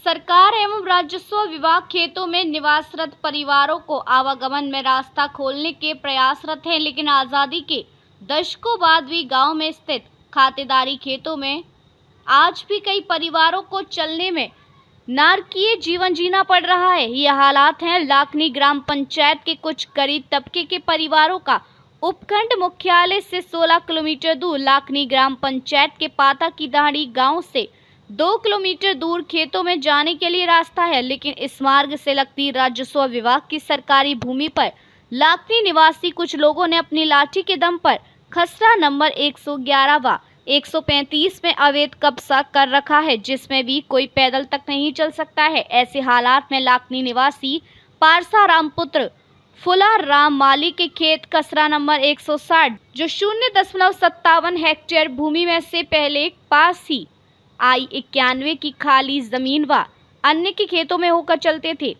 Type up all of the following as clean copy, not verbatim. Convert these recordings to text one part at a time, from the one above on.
सरकार एवं राजस्व विभाग खेतों में निवासरत परिवारों को आवागमन में रास्ता खोलने के प्रयासरत है, लेकिन आज़ादी के दशकों बाद भी गांव में स्थित खातेदारी खेतों में आज भी कई परिवारों को चलने में नारकीय जीवन जीना पड़ रहा है। ये हालात हैं लाखनी ग्राम पंचायत के कुछ गरीब तबके के परिवारों का। उपखंड मुख्यालय से 16 किलोमीटर दूर लाखनी ग्राम पंचायत के पाता की दाढ़ी गांव से 2 किलोमीटर दूर खेतों में जाने के लिए रास्ता है, लेकिन इस मार्ग से लगती राजस्व विभाग की सरकारी भूमि पर लाखनी निवासी कुछ लोगों ने अपनी लाठी के दम पर खसरा नंबर 111 व 135 में अवैध कब्जा कर रखा है, जिसमें भी कोई पैदल तक नहीं चल सकता है। ऐसे हालात में लाखनी निवासी पारसा राम पुत्र फुला राम माली के खेत खसरा नंबर 160 जो 0.57 हेक्टेयर भूमि में से पहले पास ही I-91 की खाली जमीन व अन्य के खेतों में होकर चलते थे,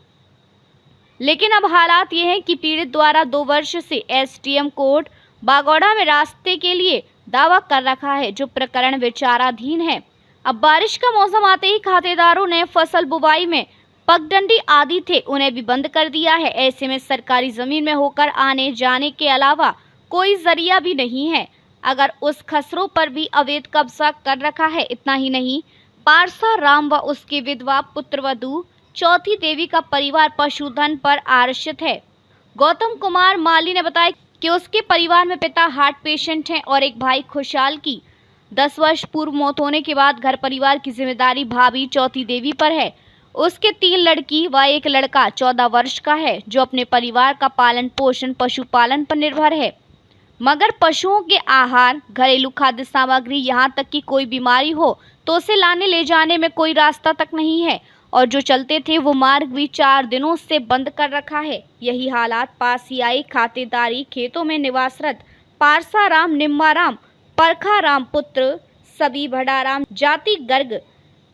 लेकिन अब हालात ये हैं कि पीड़ित द्वारा 2 वर्ष से SDM कोर्ट बागौड़ा में रास्ते के लिए दावा कर रखा है, जो प्रकरण विचाराधीन है। अब बारिश का मौसम आते ही खातेदारों ने फसल बुवाई में पगडंडी आदि थे उन्हें भी बंद कर दिया है। ऐसे में सरकारी जमीन में होकर आने जाने के अलावा कोई जरिया भी नहीं है। अगर उस खसरों पर भी अवैध कब्जा कर रखा है। इतना ही नहीं, पारसा राम व उसकी विधवा पुत्रवधू चौथी देवी का परिवार पशुधन पर आश्रित है। गौतम कुमार माली ने बताया कि उसके परिवार में पिता हार्ट पेशेंट हैं और एक भाई खुशहाल की 10 वर्ष पूर्व मौत होने के बाद घर परिवार की जिम्मेदारी भाभी चौथी देवी पर है। उसके 3 लड़की व एक लड़का 14 वर्ष का है, जो अपने परिवार का पालन पोषण पशुपालन पर निर्भर है। मगर पशुओं के आहार, घरेलू खाद्य सामग्री, यहाँ तक कि कोई बीमारी हो तो उसे लाने ले जाने में कोई रास्ता तक नहीं है, और जो चलते थे वो मार्ग भी 4 दिनों से बंद कर रखा है। यही हालात पास ही आई खातेदारी खेतों में निवासरत पारसा राम, निम्मा राम, परखा राम पुत्र सबी भडाराम जाति गर्ग,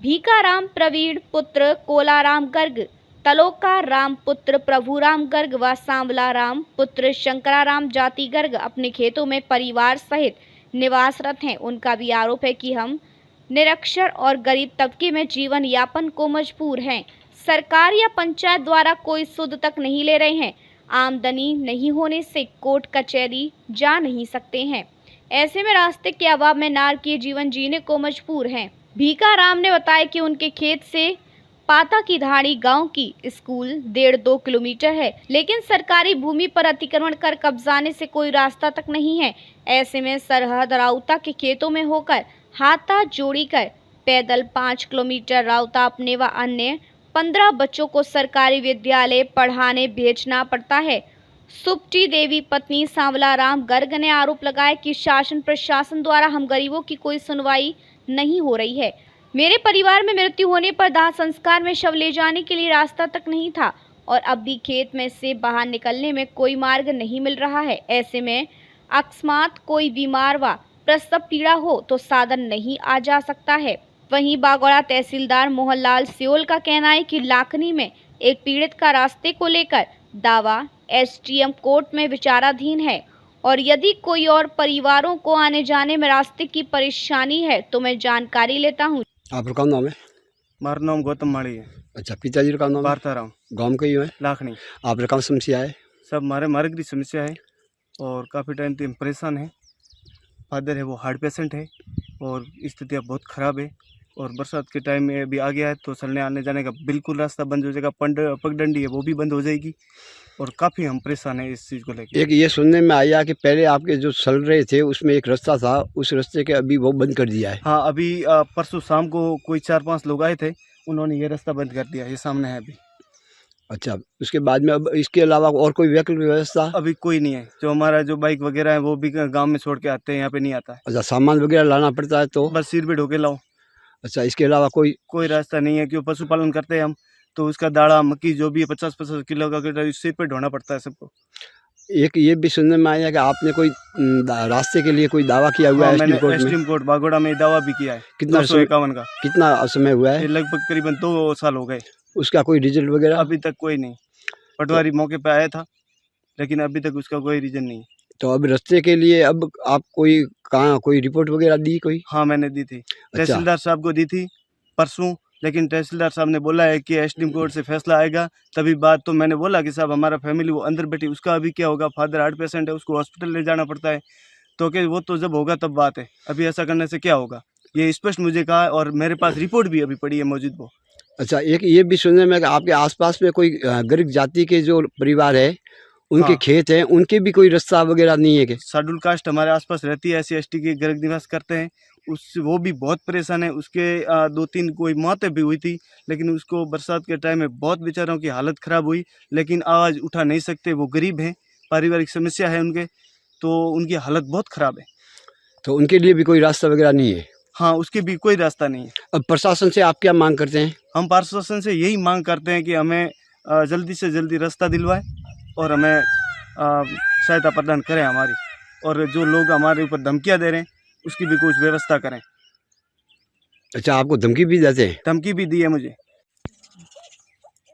भीका राम प्रवीण पुत्र कोलाराम गर्ग, तलोका राम पुत्र प्रभुराम गर्ग व सांवला राम पुत्र शंकराराम जाति गर्ग अपने खेतों में परिवार सहित निवासरत हैं। उनका भी आरोप है कि हम निरक्षर और गरीब तबके में जीवन यापन को मजबूर हैं। सरकार या पंचायत द्वारा कोई सुध तक नहीं ले रहे हैं। आमदनी नहीं होने से कोर्ट कचहरी जा नहीं सकते हैं। ऐसे में रास्ते के अभाव में नारकीय जीवन जीने को मजबूर हैं। भीका राम ने बताया कि उनके खेत से पाता की धाड़ी गांव की स्कूल 1.5-2 किलोमीटर है, लेकिन सरकारी भूमि पर अतिक्रमण कर कब्जाने से कोई रास्ता तक नहीं है। ऐसे में सरहद राउता के खेतों में होकर हाथा जोड़ी कर पैदल 5 किलोमीटर राउता अपने व अन्य 15 बच्चों को सरकारी विद्यालय पढ़ाने भेजना पड़ता है। सुप्टी देवी पत्नी सांवला राम गर्ग ने आरोप लगाया कि शासन प्रशासन द्वारा हम गरीबों की कोई सुनवाई नहीं हो रही है। मेरे परिवार में मृत्यु होने पर दाह संस्कार में शव ले जाने के लिए रास्ता तक नहीं था, और अब भी खेत में से बाहर निकलने में कोई मार्ग नहीं मिल रहा है। ऐसे में अकस्मात कोई बीमार व प्रसव पीड़ा हो तो साधन नहीं आ जा सकता है। वहीं बागौड़ा तहसीलदार मोहनलाल सियोल का कहना है कि लाखनी में एक पीड़ित का रास्ते को लेकर दावा SDM कोर्ट में विचाराधीन है, और यदि कोई और परिवारों को आने जाने में रास्ते की परेशानी है तो मैं जानकारी लेता हूँ। आपका क्या नाम है? मारा नाम गौतम माली है। अच्छा, पिताजी का नाम? पारसा राम। गाँव का ही है? लाखनी। आपका काम समस्या है? सब मारे मार्ग की समस्या है और काफ़ी टाइम से परेशान है। फादर है वो हार्ट पेशेंट है और स्थितियाँ बहुत ख़राब है, और बरसात के टाइम में भी आ गया है तो चलने आने जाने का बिल्कुल रास्ता बंद हो जाएगा। पगडंडी है वो भी बंद हो जाएगी, और काफ़ी हम परेशान हैं इस चीज़ को लेकर। एक ये सुनने में आया कि पहले आपके जो चल रहे थे उसमें एक रास्ता था, उस रास्ते के अभी वो बंद कर दिया है। हाँ, अभी परसों शाम को कोई 4-5 लोग आए थे, उन्होंने ये रास्ता बंद कर दिया। ये सामने है अभी। अच्छा, उसके बाद में अब इसके अलावा और कोई वैकल्पिक व्यवस्था? अभी कोई नहीं है। जो हमारा जो बाइक वगैरह है वो भी गांव में छोड़ के आते हैं, यहाँ पे नहीं आता है। अच्छा, सामान वगैरह लाना पड़ता है तो? बस सिर पे ढोके लाओ। अच्छा, इसके अलावा कोई रास्ता नहीं है। क्यों पशुपालन करते हैं हम, तो उसका दाड़ा मक्की जो भी है 50-50 किलो का सिर पे ढोना पड़ता है सबको। एक ये भी सुनने में आया कि आपने कोई रास्ते के लिए कोई दावा किया हुआ है? मैंने SDM कोर्ट बागौड़ा में दावा भी किया है। कितना 251 का। कितना समय हुआ है? लगभग करीबन 2 साल हो गए। उसका कोई रिजल्ट वगैरह? अभी तक कोई नहीं। पटवारी मौके पे आया था, लेकिन अभी तक उसका कोई रीजन नहीं। तो अब रास्ते के लिए अब आप कोई रिपोर्ट वगैरह दी कोई? हाँ, मैंने दी थी। अच्छा। तहसीलदार साहब को दी थी परसों, लेकिन तहसीलदार साहब ने बोला है कि एसडीएम कोर्ट से फैसला आएगा तभी बात। तो मैंने बोला कि साहब हमारा फैमिली वो अंदर बैठी, उसका अभी क्या होगा, फादर हार्ट पेशेंट है, उसको हॉस्पिटल ले जाना पड़ता है। तो कि वो तो जब होगा तब बात है, अभी ऐसा करने से क्या होगा, ये स्पष्ट मुझे कहा। और मेरे पास रिपोर्ट भी अभी पड़ी है मौजूद वो। अच्छा, एक ये भी सुनने में कि आपके आसपास में कोई गरीब जाति के जो परिवार है उनके हाँ। खेत हैं, उनके भी कोई रास्ता वगैरह नहीं है कि? शेड्यूल कास्ट हमारे आसपास रहती है, SC ST के गरीब निवास करते हैं, उस वो भी बहुत परेशान है। उसके 2-3 कोई मौतें भी हुई थी, लेकिन उसको बरसात के टाइम में बहुत बेचारों की हालत ख़राब हुई, लेकिन आवाज़ उठा नहीं सकते। वो गरीब हैं, पारिवारिक समस्या है उनके, तो उनकी हालत बहुत ख़राब है। तो उनके लिए भी कोई रास्ता वगैरह नहीं है? हाँ, उसके भी कोई रास्ता नहीं है। अब प्रशासन से आप क्या मांग करते हैं? हम प्रशासन से यही मांग करते हैं कि हमें जल्दी से जल्दी रास्ता दिलवाएं और हमें सहायता प्रदान करें हमारी, और जो लोग हमारे ऊपर धमकियां दे रहे हैं उसकी भी कुछ व्यवस्था करें। अच्छा, आपको धमकी भी देते हैं? धमकी भी दी है मुझे।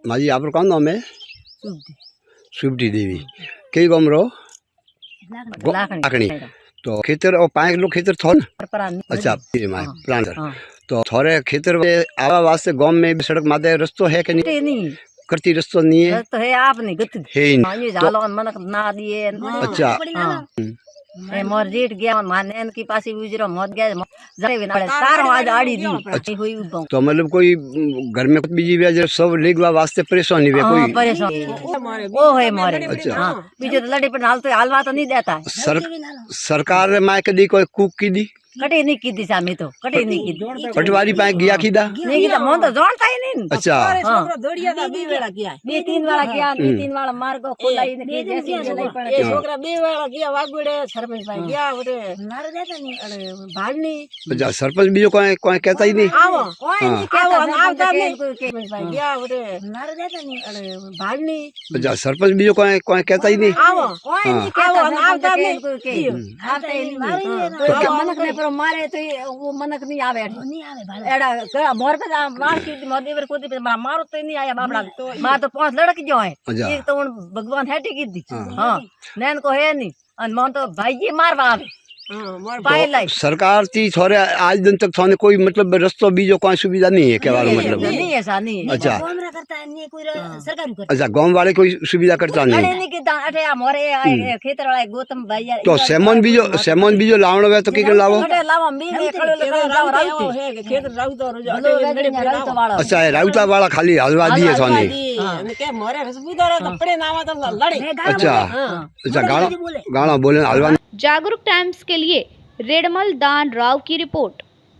माँ जी, आपका कौन नाम है? सुबटी देवी। कई गाँव में रहो? लाखनी। तो खेतर और 5 लोग खेतर थो ना? अच्छा, प्लांटर। तो थोड़े खेतर आवा वास्ते गांव में सड़क माते रस्तो है कि नहीं? करती रस्तो नहीं है? तो है आप नहीं गति है ही नहीं। ये झालो मनक ना दिए। अच्छा, ए मोर जेठ गया मानेन की पासी गुजरो मौत गया जरे बिना सारो आज आड़ी दी हुई गांव। तो मतलब कोई घर में कुछ बीजी वजह सब लेगवा वास्ते परेशानी वे कोई? परेशान वो है मोरे। अच्छा। हां, बीजे तो लड़ी पर हाल तो हालवा तो नहीं देता है। सरकार में कदी कोई कूक की दी? कटे नहीं की दिशा में तो कटे नहीं की दी। पटवारी पाए गया की दा? नहीं की तो मन तो जानता ही नहीं। अच्छा। हां, दौड़िया दा 2 वेला किया। 2-3 वाला किया, 2-3 वाला मार को खोलाई ने की जैसी नहीं पड़े। ए छोकरा 2 वेला किया वागुड़े सरपंच भाई गया उठे मार देता नहीं। अरे भाड़नी। अच्छा, सरपंच भी जो कोई कोई कहता ही नहीं? आओ कोई नहीं कहता, आवता नहीं सरपंच भाई गया उठे मार देता नहीं। अरे भाड़नी। अच्छा, सरपंच भी जो कोई कोई कहता ही नहीं? आओ कोई नहीं कहता, आवता नहीं आवता ही नहीं। तो मनक ने पर मारे तो वो मनक नहीं आवे एड़ा मोर पे मार की मोर देवर को दे मारो तो नहीं आया बापड़ा। मां तो 5 लड़की जो है, एक तो उन भगवान है टिकी दी। हां, नैन को है नहीं और मन तो भाई जी मारवा आवे। तो सरकार थी थोड़े आज दिन तक थाने कोई मतलब रस्तो भी जो कोई सुविधा नहीं है? क्या मतलब नहीं ऐसा नहीं है। अच्छा, करता है नहीं कोई सरकार को। अच्छा, गांव वाले कोई सुविधा करता नहीं? नहीं कि अठे मोरे खेतर वाले गौतम भाई तो सेमोन भी जो लावण है तो के लावो? अठे लावा मी में खड़े लावा राउत है खेतर राउत और अच्छा, है राउता वाला खाली हलवा दिए थाने? के मोरे सुविधा रे कपड़े नावा तो लड़े। अच्छा, अच्छा, गाना बोले हलवा। जागरूक टाइम्स के लिए रेडमल दान राव की रिपोर्ट।